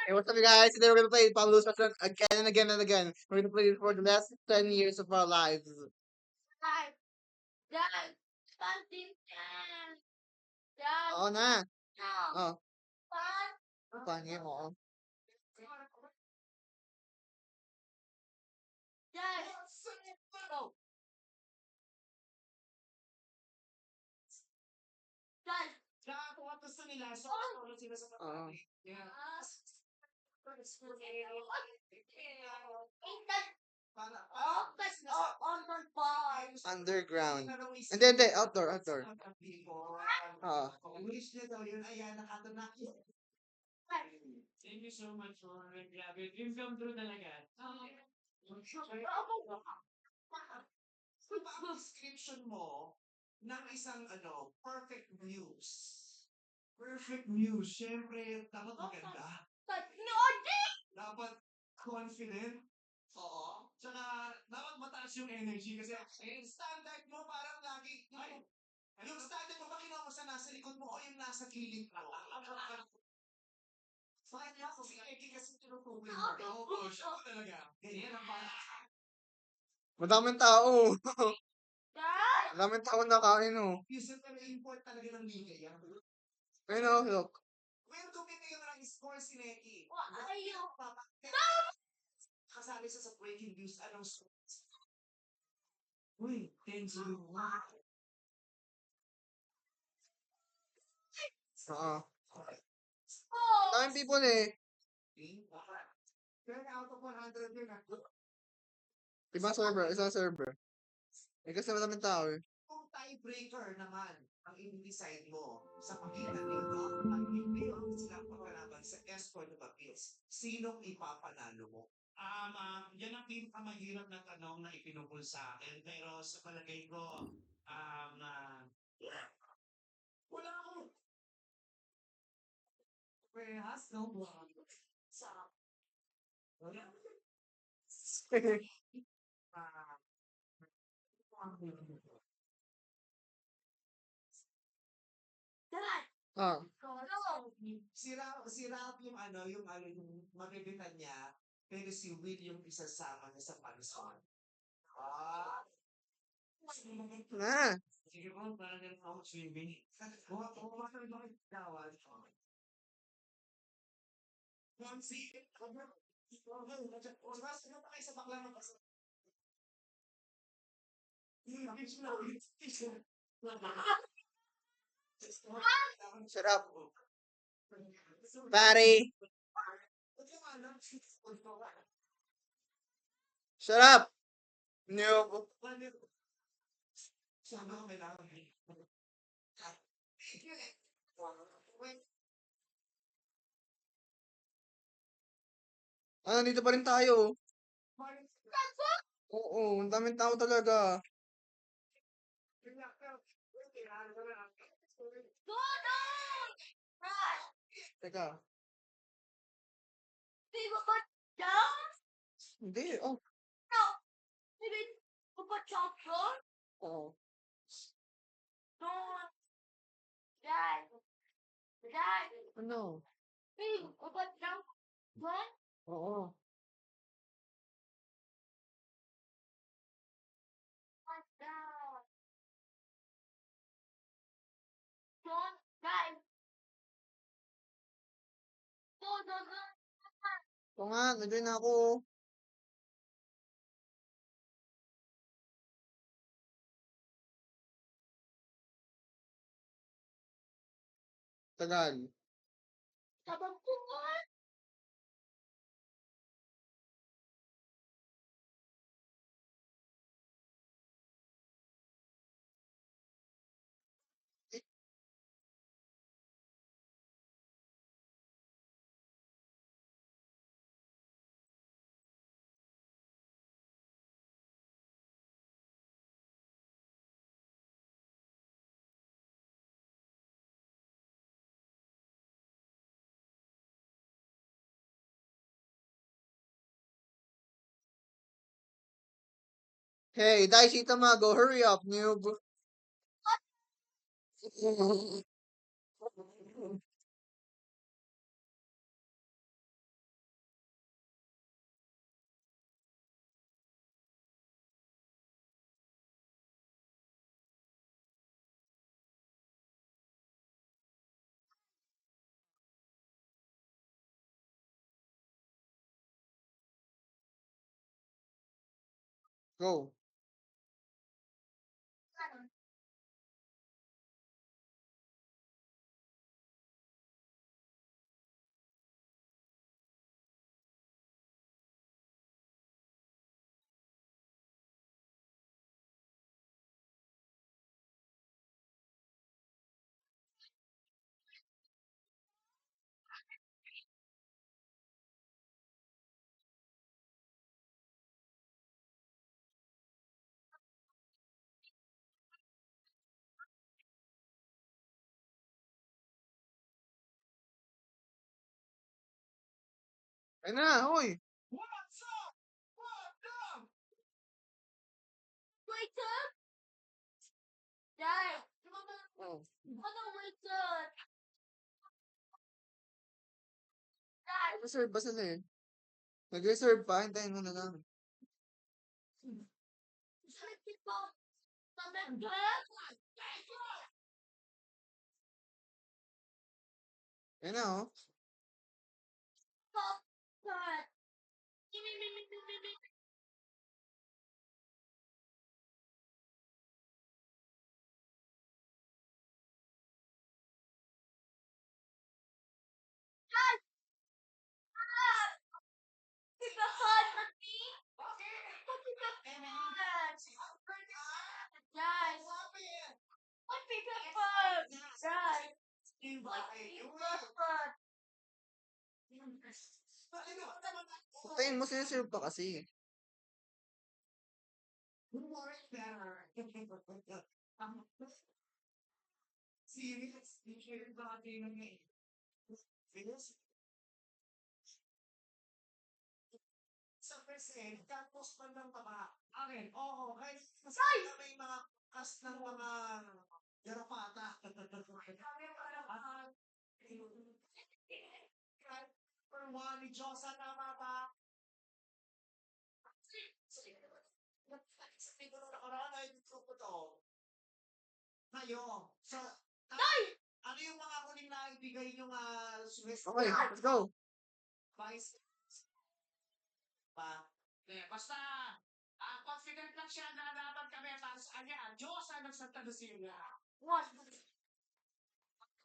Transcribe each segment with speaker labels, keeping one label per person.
Speaker 1: Hey, what's up, you guys? Today we're gonna play Pablo Restaurant again and again and again. We're gonna play it for the last 10 years of our lives. Oo na. Oh, pangin mo. Oo. Underground. Hindi, outdoor, outdoor. Oo.
Speaker 2: Description mo ng isang perfect news. Perfect news, syempre, dapat maganda. Dapat confident. Oo. Tsaka, dapat mataas yung energy kasi standard mo parang lagi, yung standard mo ba kinuha mo sa nasa likod mo o yung nasa kilid mo? Fine ako, si Eki kasi tinutuloy mo. Oo, siya ko talaga. Ganyan ang parang.
Speaker 1: Madaming tao. Madaming tao nakain, oh.
Speaker 2: Isip na import talaga ng liga yan.
Speaker 1: Ayun, oh, look.
Speaker 2: Well, kung bibigyan mo ng score si Neki, kasali siya sa breaking news, anong score? Uy, 10-0.
Speaker 1: Oo. Daming people eh.
Speaker 2: Pero out of 100 yun,
Speaker 1: Ibang server, isang server. Eh kasi madaming tao eh.
Speaker 2: kung tiebreaker naman ang i-decide mo sa pagitan ni Rock at ni Bill silang pagkalaban sa Escort of Appeals, sinong ipapanalo mo? Yan ang pinakamahirap na tanong na ipinukul sa akin. Pero sa palagay ko, wala akong perehas, no? Sa, wala. Ah,
Speaker 1: Ah.
Speaker 2: si Ralph yung mabibitan niya, pero si Will yung isasama niya sa pansyon. Ah,
Speaker 1: Na.
Speaker 2: sige po, parang ganun ako swimming. Kung matawid ako yung tawad. Kung si, mas ano pa kayo sa bakla ng kasi.
Speaker 1: Sarap. Pare. Sarap. Noob. Ah, nandito pa rin tayo. Oo, ang daming tao talaga. Teka. Hindi, oh. Oo. Ano? Oo. Oo nga, nag-join na ako. Tagal. Hey, Daichi Tamago, hurry up, noob. Go. Ayun na, uy.
Speaker 2: What's up? What up?
Speaker 3: Wait up! Dad!
Speaker 1: Oh.
Speaker 3: Ano wait up? Dad!
Speaker 1: Reserve ba sila eh? Nag-reserve pa, hintayin mo na lang.
Speaker 3: Saan tipo? Talaga?
Speaker 1: Ayun na, oh.
Speaker 3: Stop that! Dad! Dad! Tigahan at me! Tigahan! Dad! What tigahan? Dad! What tigahan?
Speaker 1: Hintayin mo, sinaserve pa kasi.
Speaker 2: Serious? Hindi ba kayo ng Serious? Sa present, tapos man lang taba. Akin, oo, kahit mas may mga kas ng mga garapata. Kami pa lang, per one ni Diyosa, tama ba? Sa siguro nakaraan ay ko to. Ngayon, so, ano yung mga kuning naibigay nyo Swiss
Speaker 1: Okay, let's go.
Speaker 2: Vice pa? Basta, confident lang siya na dapat kami para sa kanya. Diyos ang Santa Lucia.
Speaker 3: What?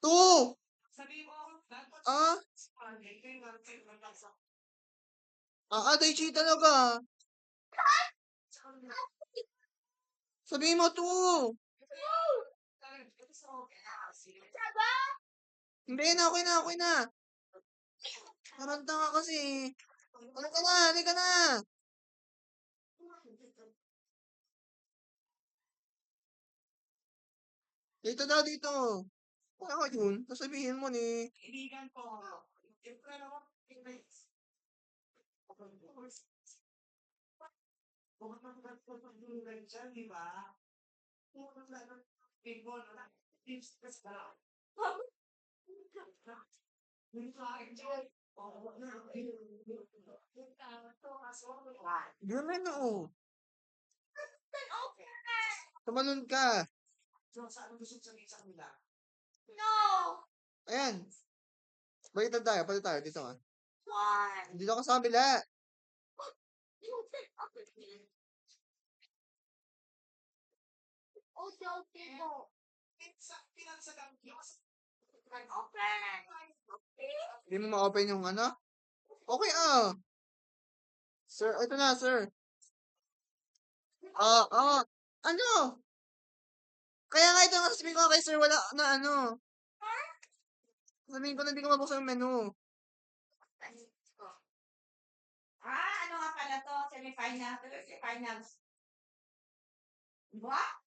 Speaker 1: 2!
Speaker 2: Sabi mo, dapat
Speaker 1: Ah?
Speaker 2: tingin lang sa
Speaker 1: Daichi talaga. Sabihin mo 2!
Speaker 3: Diba?
Speaker 1: Hindi na, okay na, okay na. Naranta ka kasi. Ano ka na, halika na. Dito daw, dito. Wala ka yun. Sasabihin mo ni.
Speaker 2: Kaibigan ko. Siyempre naman, dyan, di ba? Pumunta na ng people na tips ka sa
Speaker 1: Ganun na, oh.
Speaker 3: Okay.
Speaker 1: Tumalon ka.
Speaker 2: So, saan gusto sabihin sa kanila?
Speaker 3: No!
Speaker 1: Ayan. Baliktad tayo, palit tayo. Dito ka.
Speaker 3: Why?
Speaker 1: Dito ka sa kabila.
Speaker 3: Oh, so people.
Speaker 2: Pinansagang Diyos.
Speaker 3: Open.
Speaker 1: Hindi mo ma-open yung ano? Okay, ah. Sir, ito na, sir. Ano? Kaya nga ito nga sabihin ko kay sir, wala na ano. Sabihin ko na hindi ko mabuksan yung menu.
Speaker 3: Ano nga pala to? Semifinals. What?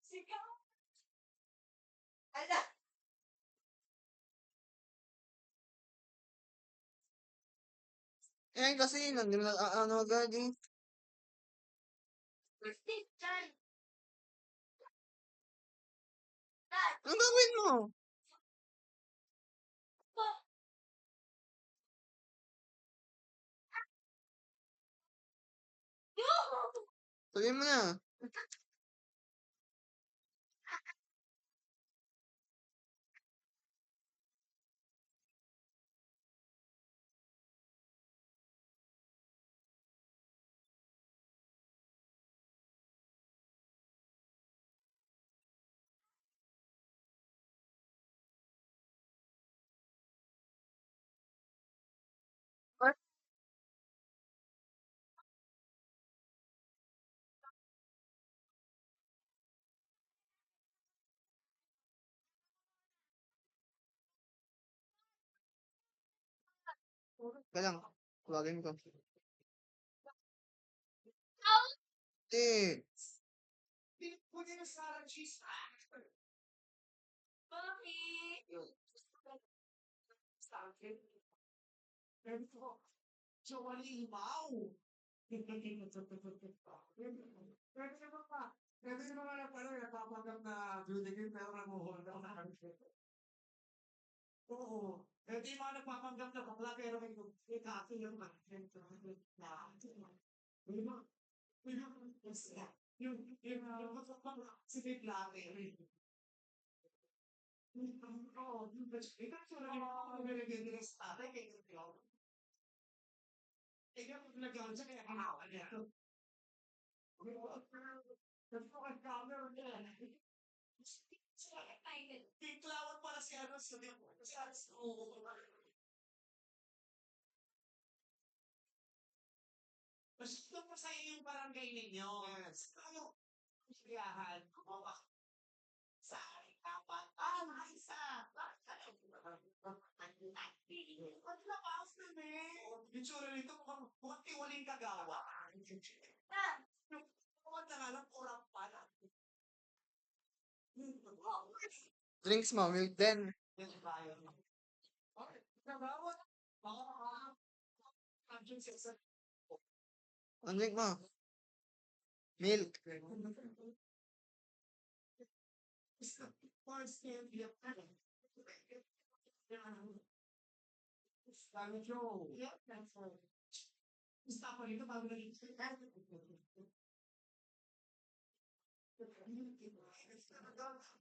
Speaker 3: Sigaw. Ala.
Speaker 1: Eh, kasi, hindi mo na, ano agad eh.
Speaker 3: Dad. Dad.
Speaker 1: Anong gagawin mo? Sabihin mo na. Teka lang, tawagin ko. Eh,
Speaker 2: Huwag yun ang Sarah cheese.
Speaker 3: Bakit?
Speaker 2: Sa akin. Pero ko, so halimaw. Pwede naman pa. Pwede naman na pala, napapanggap na beauty queen pero namuhol daw na. Oo. Pwede yung mga nagpapanggap na bakla pero may kaso yung sige plate. Oo, ikaw sila yung mga nagagandang sa tatay kaya ikaw. Ikaw nagawin siya kaya kanawa niya. Tiklawat pala si ano si Aris. Oo. Mas ito pa sa yung barangay ninyo. Yes. Ano? Siyahan. Sa akin dapat. Isa. Ba't lakas na yung tsura nito mukhang tiwaling kagawa. Mukhang na nga lang kurang pala.
Speaker 1: drinks mo, milk din.
Speaker 2: Yung bayo. Okay, kagawa. Baka andyan siya sa
Speaker 1: Ang drink mo? Milk.
Speaker 2: Sabi Joe. Gusto ko rito bago naging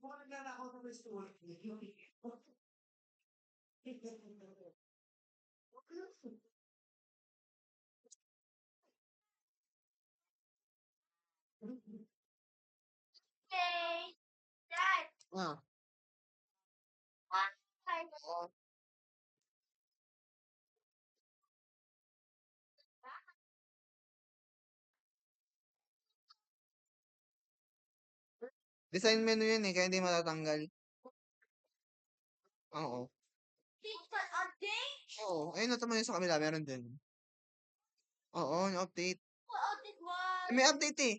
Speaker 2: Mukhang naglalakaw na may story.
Speaker 3: Hey, Dad.
Speaker 1: Ah,
Speaker 3: Hi.
Speaker 1: design menu yun eh, kaya hindi matatanggal. Oo.
Speaker 3: It's an update.
Speaker 1: Oo, ayun na tama yun sa kabila, meron din. Oo, yung update.
Speaker 3: What update was?
Speaker 1: May update eh.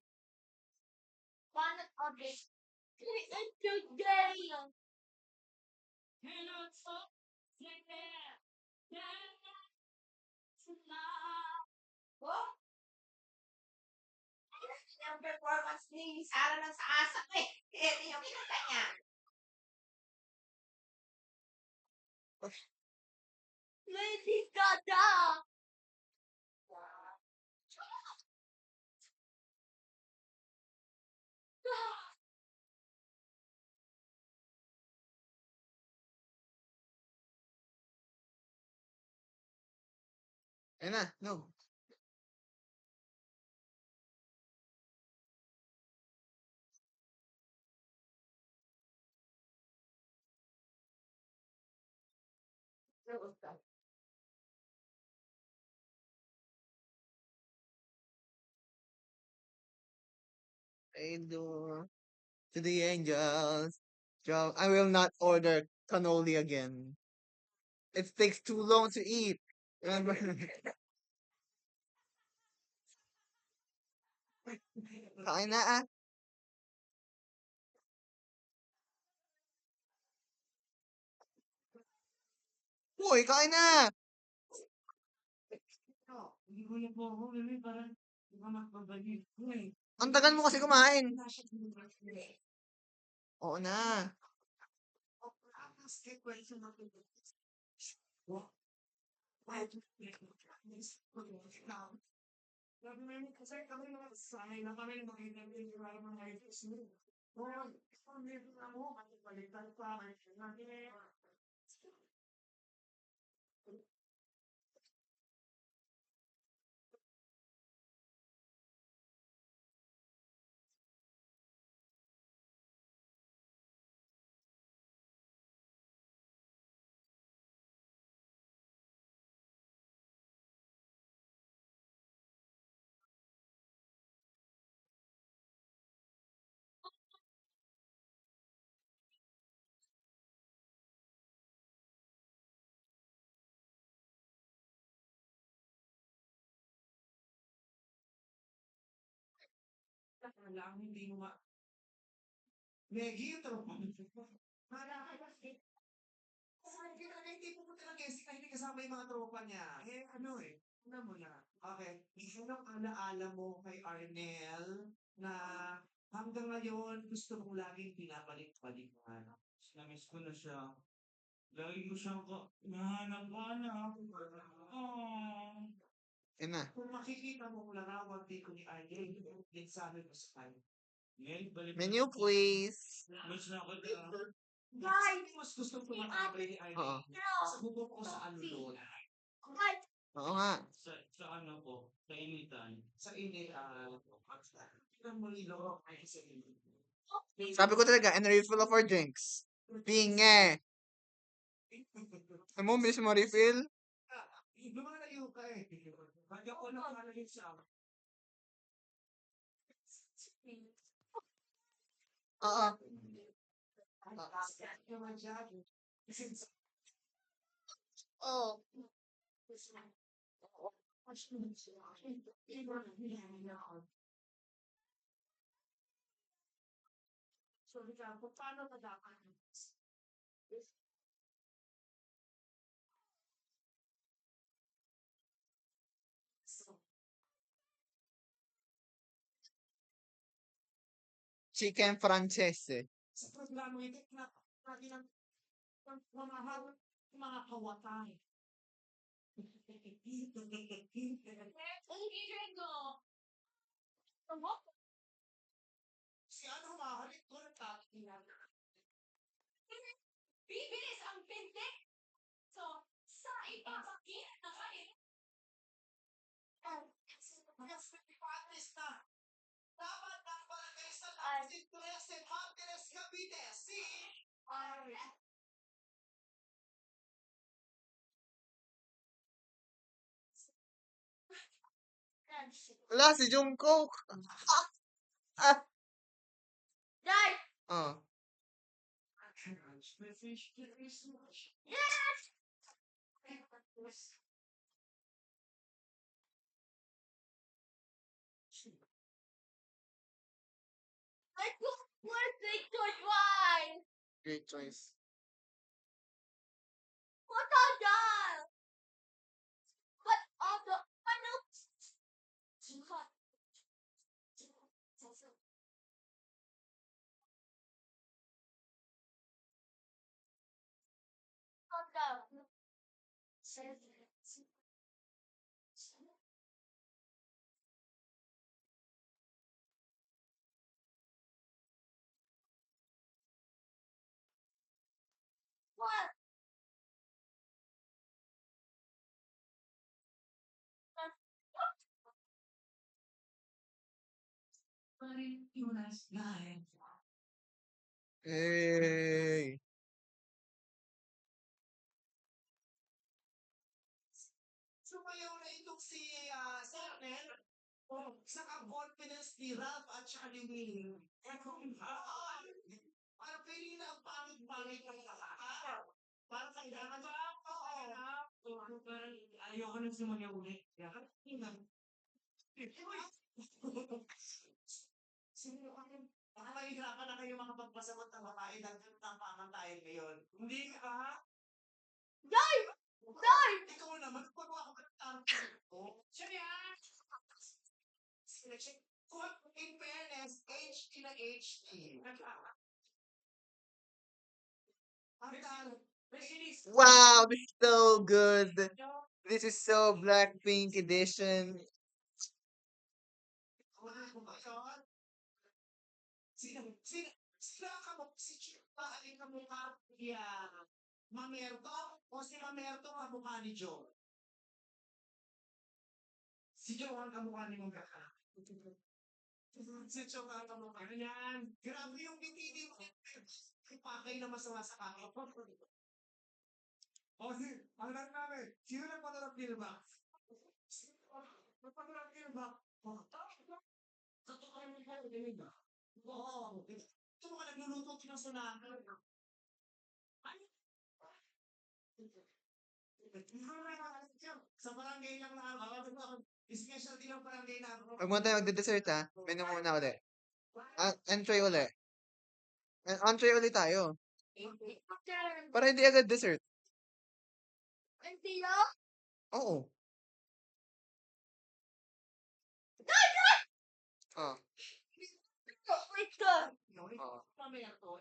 Speaker 3: One update. It's today. Hello, so Oh, yung performance ni Sarah ng sa ASAP eh. Ito yung kinanta niya. Lady Gaga!
Speaker 1: Ayun na, no. I do to the angels. I will not order cannoli again. It takes too long to eat. Remember? Kain na ah. Uy, kain na!
Speaker 2: Hindi ko na po ako, baby, parang di ba magbabalik ko eh.
Speaker 1: Ang tagal mo kasi kumain.
Speaker 2: Nasa
Speaker 1: Oo na.
Speaker 2: Sabi namin, kasi kami naman sanay na kami makita yung mga items mo. Kung meron na mo, baliktad pa, lang, hindi mo Meggy, yung tropa mo. Hindi pupunta ng Jessica, hindi kasama yung mga tropa niya. Ano mo na. Okay, anong alaala mo kay Arnel na hanggang ngayon gusto mong laging pinabalik-balikan? Namiss ko na siya. Lagi ko siyang nahanap-hanap. Oh.
Speaker 1: Yun na.
Speaker 2: Kung makikita mo kung larawan din ko ni Arnel, din sabi mo sa kanya.
Speaker 1: Menu, please.
Speaker 2: Mas na ako Guys! Mas gusto ko makakabay ni
Speaker 1: Oo.
Speaker 2: Arnel. Sa bubok ko sa alulod.
Speaker 1: Oo nga.
Speaker 2: Sa ano ko, sa initan. Sa initan. Tingnan mo nilo ay sa initan.
Speaker 1: Sabi ko talaga, and refill of our drinks. Pinge. Ano mo, miss mo refill?
Speaker 2: Lumalayo ka eh. Bakit ako nakalayo sa
Speaker 1: Oo. Oh.
Speaker 2: Sorry ka, paano ba dapat?
Speaker 1: Chicken francese.
Speaker 2: Sa programa ito, lagi ng mamahal mga kawatay. Si ano mahalit ko na takilan.
Speaker 3: Bibilis ang pintig. So, sa ipapakit na kayo.
Speaker 2: Yes, 55 na. Dapat ng barangay sa Lasin Tres and Martires Cavite. Si
Speaker 1: Wala, si Jungkook. Ah.
Speaker 3: Dad!
Speaker 1: Oh.
Speaker 3: Yes! I took one thing to drive.
Speaker 1: Great choice.
Speaker 3: What are that? What are the panels? What?
Speaker 1: Hey.
Speaker 2: Sumayaw na itong si Arnel. Saka confidence ni Ralph at saka ni Will. Parang feeling na ang pangit-pangit ng lahat. Parang kailangan ba? Ayoko nang sumayaw ulit. Sino ako? Baka mahihirapan na kayo mga pagpasagot ng babae dahil tapangan tayo ngayon. Hindi ka?
Speaker 3: Dad! Dad!
Speaker 2: Ikaw naman, pag ako ka siya yan! In fairness, HD na HD.
Speaker 1: Wow, this is so good. This is so Blackpink edition.
Speaker 2: Sila ka mo, si Chupa, alin ka mukha niya, Mamerto, o si Mamerto ang mukha ni Joe? Si Joe ang kamukha ni mong kaka. Si Joe ang kamukha niyan. Grabe yung bibili mo. Ipakay na masama sa kaka. O si, ang lang namin, sino na panarap Gilbak? Panarap Gilbak? Totoo ka naman kayo, dinig ba? Oo. Ito mga nagluluto kinasunahan. Ano? Sa barangay lang na special din ang barangay na
Speaker 1: Huwag muna tayo magde-dessert ha. Menu muna ulit. Entree uli. Entree uli tayo.
Speaker 3: Hindi.
Speaker 1: Para hindi agad dessert.
Speaker 3: Hindi yun.
Speaker 1: Oo. Ah.
Speaker 3: Wait ka.
Speaker 1: Ah.
Speaker 2: Mamaya to.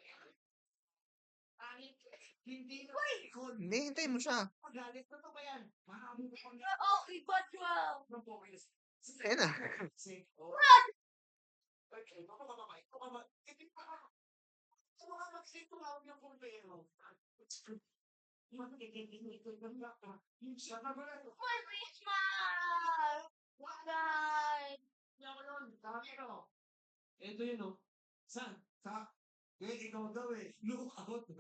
Speaker 2: Kahit hindi na ikon.
Speaker 1: Hindi, hintayin mo siya.
Speaker 2: Magalit na to ba yan? Marami na kong
Speaker 3: Oh, iba siya.
Speaker 1: Ayan na.
Speaker 2: Okay, mamamay. Hindi pa ako. Ano ka magsitumawag ng kumpero? Yung sana ba na?
Speaker 3: My Christmas. Guys.
Speaker 2: Yan ko yun. Dami no. Ito yun oh. Saan? Ikaw daw eh. Look out.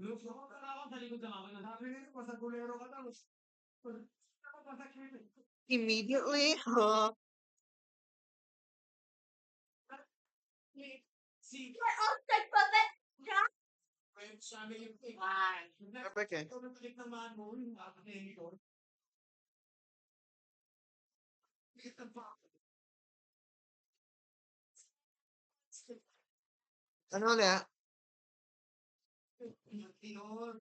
Speaker 2: Look out ka ako. Sa likod ng ako. Sabi nito, pasagulero ka daw. Ako pasagulero.
Speaker 1: Immediately, huh?
Speaker 2: Si
Speaker 3: You're outside from it.
Speaker 2: friend sabi yung thing.
Speaker 1: Perfect eh.
Speaker 2: Ikaw nagpalit naman mo. Yung ako na yun. Ito pa.
Speaker 1: Ano ulit?
Speaker 2: Yun.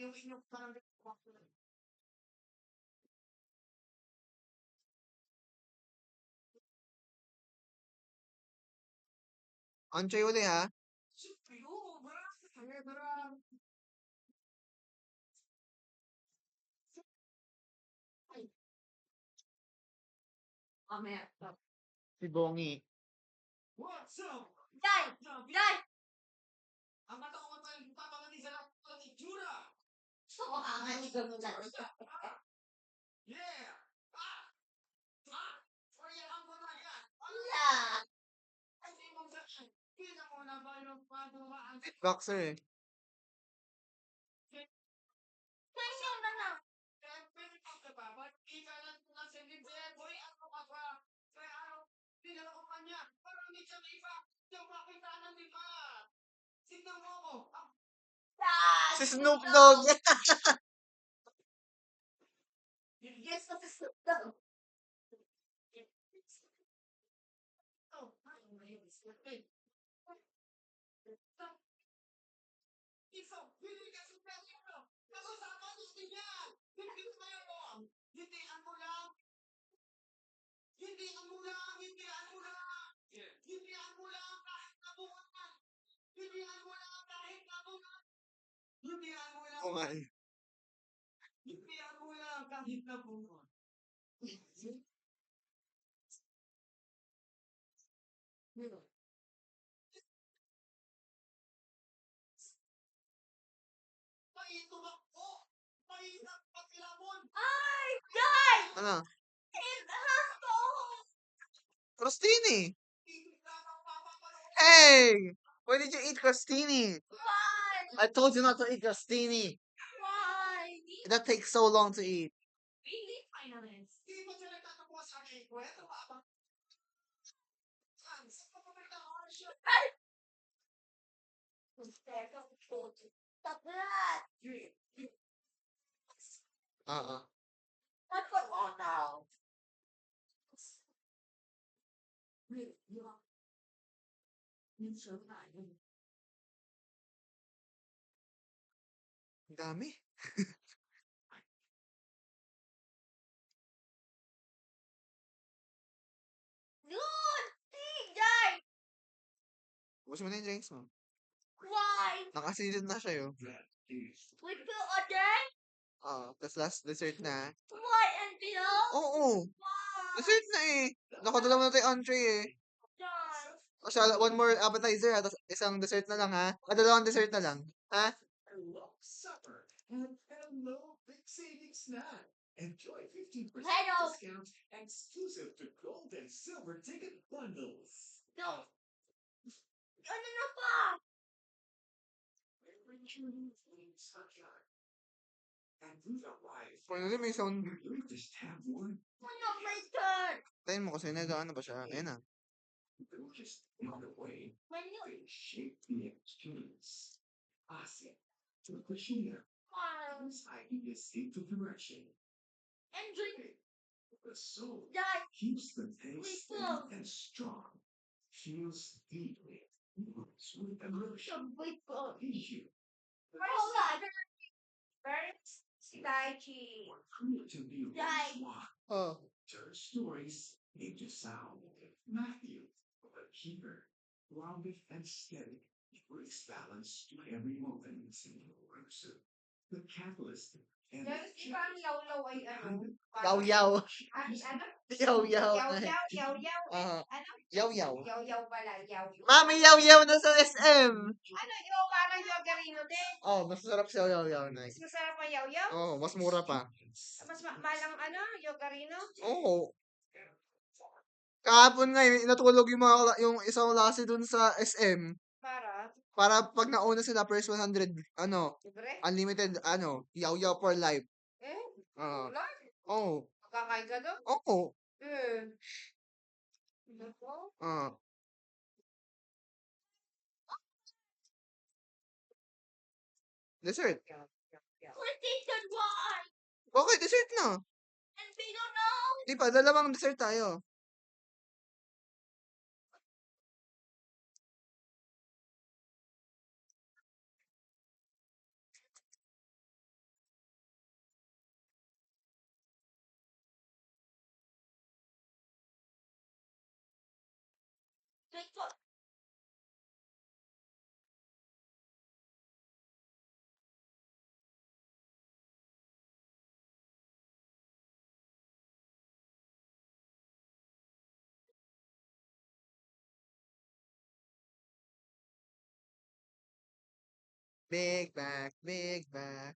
Speaker 2: Yung inyong parang
Speaker 1: Entree uli ha.
Speaker 2: Yun, bra.
Speaker 3: Mamaya.
Speaker 1: Si Bongi.
Speaker 2: What's up?
Speaker 3: Guys. Guys.
Speaker 2: Ang mataong pa yung papanganin sa lahat ng itsura.
Speaker 3: So, ang ka mo na.
Speaker 2: Yeah! Payahan mo na yan!
Speaker 3: Wala.
Speaker 2: Kasi mo sa... Kita mo na ba yung pagawaan?
Speaker 1: Beatboxer eh.
Speaker 3: Kasi na na.
Speaker 2: Pwede ka ba? Ba't ika lang na sa libyan? Boy, ano ka ba? Kaya ano, dinala ko pa niya. Parang hindi siya iba. Yung makita ng iba. Tignan mo ako.
Speaker 1: Si Snoop Dogg.
Speaker 3: Yes, kasi Snoop Dogg.
Speaker 2: Iso, hindi ka superhero. Kasama niyo yan. Hindi mo yun. Hindihan mo lang. Hindihan mo lang. Hindihan mo lang. Hindihan mo lang kahit nabuhan. Hindihan mo lang kahit nabuhan. Hindihan mo lang.
Speaker 1: Oo nga eh.
Speaker 2: Hindihan mo lang kahit nabuhan. Tumakbo. Mahirap paglamon.
Speaker 3: Ay, guys!
Speaker 1: Ano?
Speaker 3: It has to.
Speaker 1: Crostini.
Speaker 2: Hindi ka mapapanood.
Speaker 1: Hey! Why did you eat crostini?
Speaker 3: Why?
Speaker 1: I told you not to eat crostini.
Speaker 3: Why?
Speaker 1: That takes so long to eat.
Speaker 3: Really? Finalist.
Speaker 2: Hindi mo siya nagtatapuan sa akin. Kwento ba ba? Saan? Saan pa pumunta ako siya?
Speaker 3: Stop that.
Speaker 1: Uh-uh.
Speaker 3: Come on now.
Speaker 1: Ang dami.
Speaker 3: Dude! See, guys!
Speaker 1: Gusto mo na yung drinks mo.
Speaker 3: Why?
Speaker 1: Nakasilid na siya yun.
Speaker 3: We feel again?
Speaker 1: Tapos last dessert na.
Speaker 3: Why and below?
Speaker 1: Oo.
Speaker 3: Why?
Speaker 1: Dessert na eh. Nakadala mo na tayo entree eh.
Speaker 3: Guys.
Speaker 1: O siya, one more appetizer ha. Tapos isang dessert na lang ha. Dalawang dessert na lang. Ha?
Speaker 2: Hello, supper. And hello, big saving snack. Enjoy 15%
Speaker 3: Hello.
Speaker 2: discount exclusive to gold and silver ticket bundles.
Speaker 3: No. Ano na pa?
Speaker 2: Every journey means sunshine. And who's alive?
Speaker 1: Finally, may sound.
Speaker 2: You just have one.
Speaker 3: Ano my turn?
Speaker 1: Tayo mo kasi nag-ano ba siya? Ayan na.
Speaker 2: They're just on the way.
Speaker 3: When you...
Speaker 2: They shape the experience. Asia to Kashmir.
Speaker 3: Why?
Speaker 2: This idea is into direction.
Speaker 3: And drink.
Speaker 2: The soul
Speaker 3: Dad,
Speaker 2: keeps the taste
Speaker 3: wait
Speaker 2: steady
Speaker 3: lang.
Speaker 2: and strong. Feels deeply. Sweet emotion.
Speaker 3: Wait po.
Speaker 2: Tissue.
Speaker 3: Hold on. First, Daichi.
Speaker 2: Or creative beauty.
Speaker 3: Dai.
Speaker 1: Oh.
Speaker 2: Turn stories into sound. Matthew, the keeper, grounded and steady, brings balance to every moment. The catalyst and
Speaker 3: Dahil si Pang Yaw-Yaw ay ano?
Speaker 1: Yaw-yaw.
Speaker 3: Ano?
Speaker 1: Yaw-yaw.
Speaker 3: Yaw-Yaw, Yaw-Yaw.
Speaker 1: Ah,
Speaker 3: Ano?
Speaker 1: yaw-yaw.
Speaker 3: Yaw-Yaw pala, Yaw-Yaw.
Speaker 1: Mami, yaw-yaw na sa SM!
Speaker 3: Ano, yung parang Yogarino din.
Speaker 1: Oh, mas masarap siya yaw-yaw na.
Speaker 3: Mas masarap ang Yaw-Yaw.
Speaker 1: Oh, mas mura pa.
Speaker 3: Mas malang ano, Yogarino.
Speaker 1: Oo. Kahapon nga, natulog yung isang klase dun sa SM.
Speaker 3: Para,
Speaker 1: Para pag nauna sila, first 100,
Speaker 3: libre.
Speaker 1: unlimited, yaw-yaw for life. Ah.
Speaker 3: Wala.
Speaker 1: Oo.
Speaker 3: Makakain ka doon.
Speaker 1: Oo.
Speaker 3: Nako.
Speaker 1: Ah. Dessert.
Speaker 3: Quotation one!
Speaker 1: Okay, dessert na.
Speaker 3: And we don't know!
Speaker 1: Di pa, dalawang dessert tayo.
Speaker 3: Wait po.
Speaker 1: Big back, big back.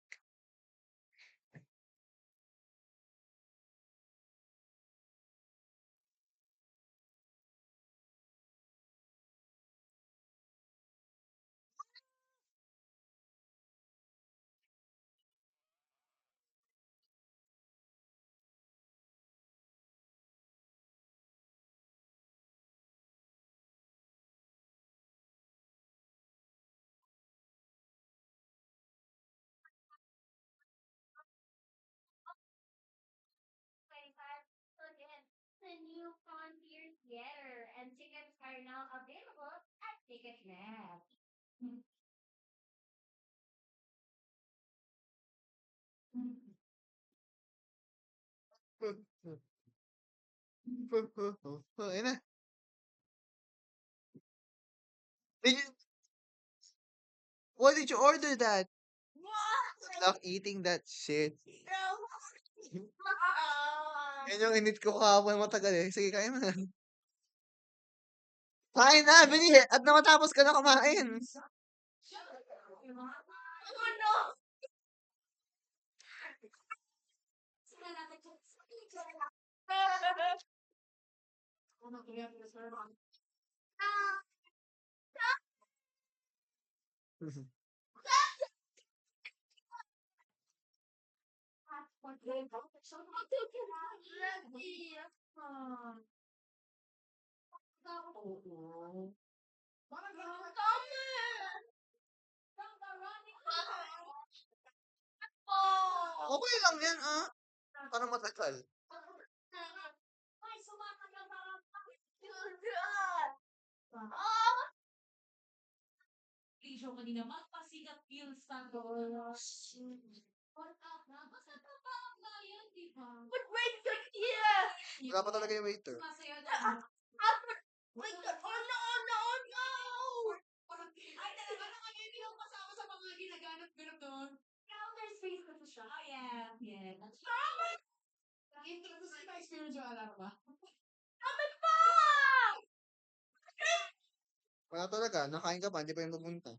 Speaker 3: The new Frontier Theater and tickets are now available at Ticketnet.
Speaker 1: Ayun na. Did you, why did you order that? Good luck eating that shit. Yan yung init ko kahapon matagal eh. Sige, kain mo na. Kain na, bili. At na matapos ka na kumain.
Speaker 3: Oh no!
Speaker 1: Okay lang yan, ah. Para matagal.
Speaker 3: Show kanina, magpasikat feels tapos. What up na? Basta tapang na yun, di ba? But wait, yeah!
Speaker 1: Wala pa talaga yung waiter.
Speaker 3: Masaya na. Wait, oh no, no, no! Ay, talaga na ngayon hindi ako kasama sa mga ginaganap-ganap doon. Counter space ko to siya. Oh, yeah. Yeah. Tama! Introduce kita spiritual alarm ba? Tama pa!
Speaker 1: Wala talaga. Nakain ka pa, hindi pa yung pupunta.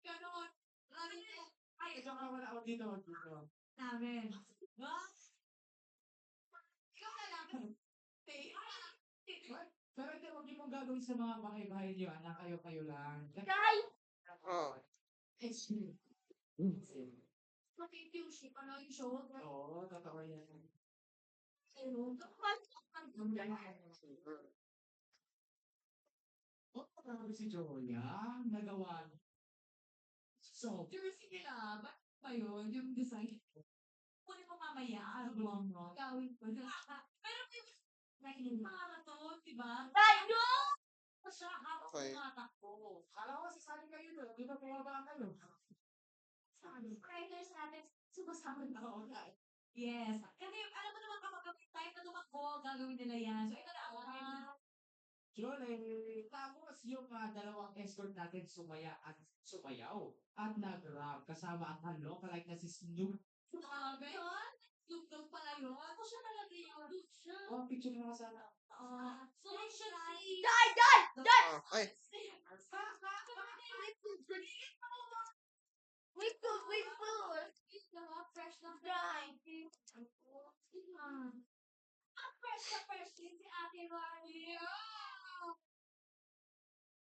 Speaker 3: Ganon. Ay, ito nga wala ako dito. Namin. Ikaw na lang.
Speaker 2: Pero hindi, huwag niyo mong gagawin sa mga bahay-bahay niyo, anak. Kayo-kayo lang.
Speaker 3: Guys!
Speaker 1: Oh.
Speaker 3: Makikiyushi pa na yung show.
Speaker 2: Oo, totoo yan.
Speaker 3: Ano?
Speaker 2: Oh, si Julia, nagawa niya. So, sige na, ba't ba yun? Yung design. Kunin mo mamaya. Ano mo? Gawin ko. Pero may mga to, di ba?
Speaker 3: Tayo!
Speaker 2: Siya, habang
Speaker 1: Okay.
Speaker 2: tumatakbo. Kala ko sasali kayo doon. Di ba bumaba kayo?
Speaker 3: Subscribers natin, sumasama na.
Speaker 2: Oo, okay.
Speaker 3: Yes. Kasi alam mo naman kapag time na tumakbo, gagawin nila yan. So ito na ako.
Speaker 2: Julie, tapos yung dalawang escort natin sumaya at sumayaw at nag-rap kasama ang look-alike na si Snoop.
Speaker 3: Grabe yun. Lugtog pala yun. Ako siya talaga yun. Lug siya.
Speaker 2: Oh, picture mo sana.
Speaker 3: So siya si... Die! Die! Die!
Speaker 1: Ay,
Speaker 3: Wait po, wait po. Fresh na fry. Fresh din si Ate Maria.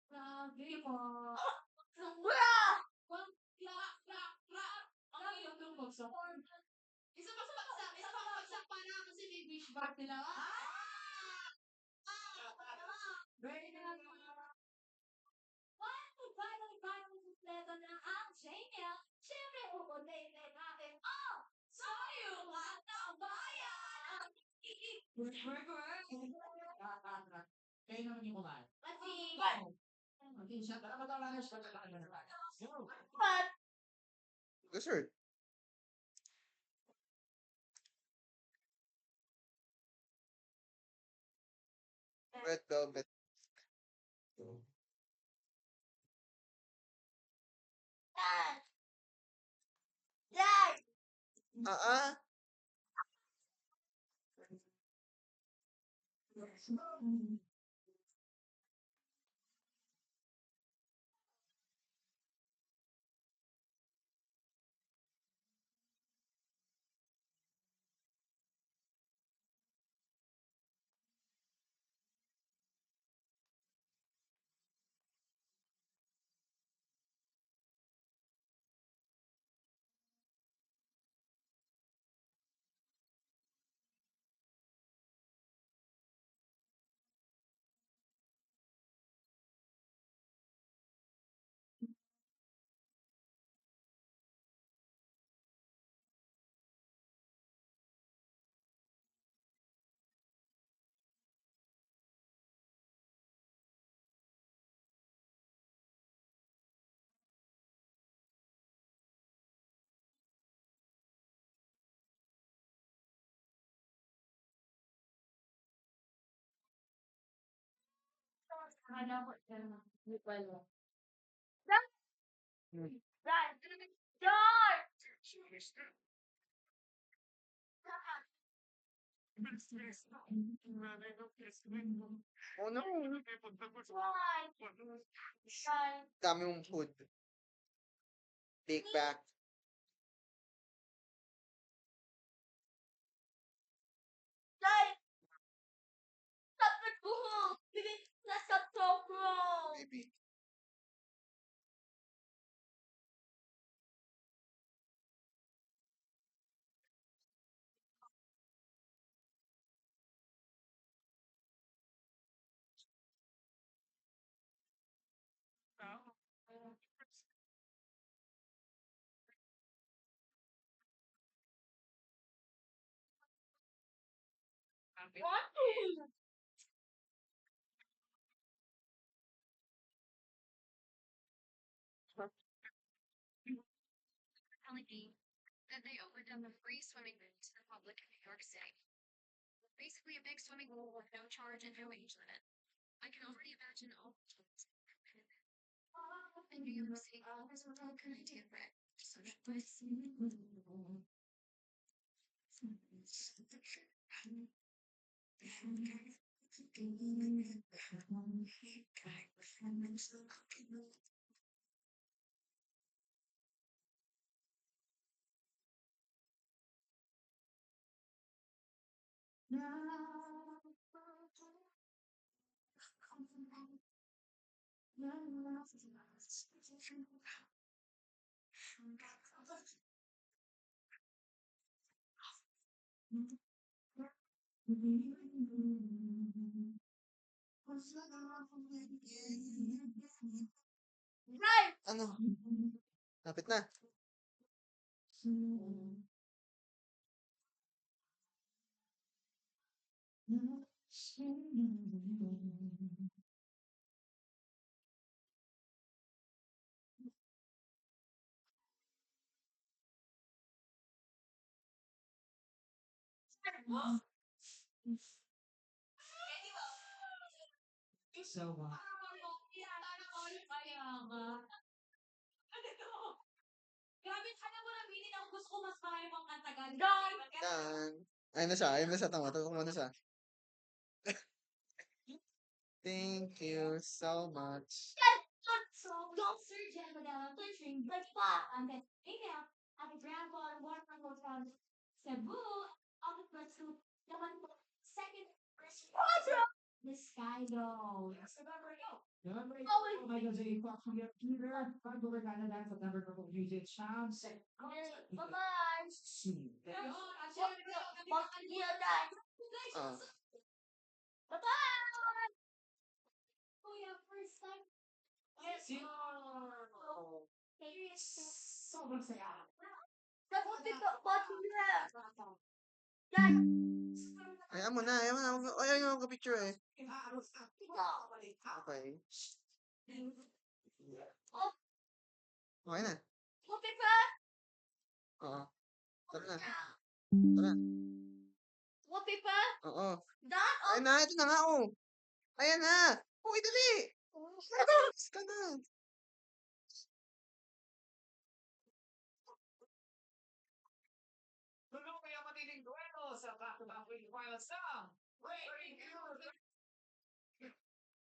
Speaker 3: Grabe po.
Speaker 2: Ang iyong nung bagsak.
Speaker 3: Isa pa bagsak pa na kasi may wish bar nila.
Speaker 2: Ready na
Speaker 3: Bagong kompleto na ang Gmail. Siyempre, ukulay natin. Oh! Sayo lahat ng bayan!
Speaker 2: Kayo naman yung kumain.
Speaker 3: Kasi,
Speaker 2: Okay, siya. Tara ba tayo? Siya ba tayo? Go.
Speaker 3: but,
Speaker 1: dessert. Red velvet.
Speaker 3: Dad! Dad!
Speaker 1: Ah, oh no. Dami mong food. Take back.
Speaker 3: Dad! Sakit ko! Bibi, nasa tokro!
Speaker 1: Baby.
Speaker 3: What?
Speaker 4: Telling me that they opened up a free swimming pool to the public in New York City. Basically, a big swimming pool with no charge and no age limit. I can already imagine all the kids in New York City. This was a good idea for it. So
Speaker 3: Dad!
Speaker 1: Ano? Lapit na.
Speaker 2: So,
Speaker 3: Kaya nga. Ano to? Grabe, alam mo na, Bini, ang gusto ko mas mahal pang katagal.
Speaker 1: Yan. Ayun na siya. Ayun na siya. Tama. Tutok mo na siya. Thank you so much.
Speaker 3: So, Sir Gemma, featuring Black Spot, and then email at the Grandpa Waterfront Hotel, Cebu, on the first group, naman po, second response, Miss Kaido.
Speaker 2: yes, remember you.
Speaker 3: Oh,
Speaker 2: Magazine, Peter, Pagbulan na dahil sa number of music sounds.
Speaker 3: bye-bye.
Speaker 1: Ah.
Speaker 3: Bye-bye. Kuya, first time.
Speaker 2: Yes, you sobrang saya.
Speaker 3: Nabuti ko, pati na. Yan.
Speaker 1: Ayaw mo na. Ayaw mo na. Ayaw mo ka-picture eh. Okay.
Speaker 3: Oh,
Speaker 1: Okay na.
Speaker 3: buti pa.
Speaker 1: Oo. Tara na. Tara.
Speaker 3: Buti pa.
Speaker 1: Oo.
Speaker 3: Daan, oh.
Speaker 1: Ayun na. Ito na nga oh. Ayan na. Uy, dali. Tapos ka na.
Speaker 2: Tulong kaya matiling duelo sa back-to-back final song. Breaking news.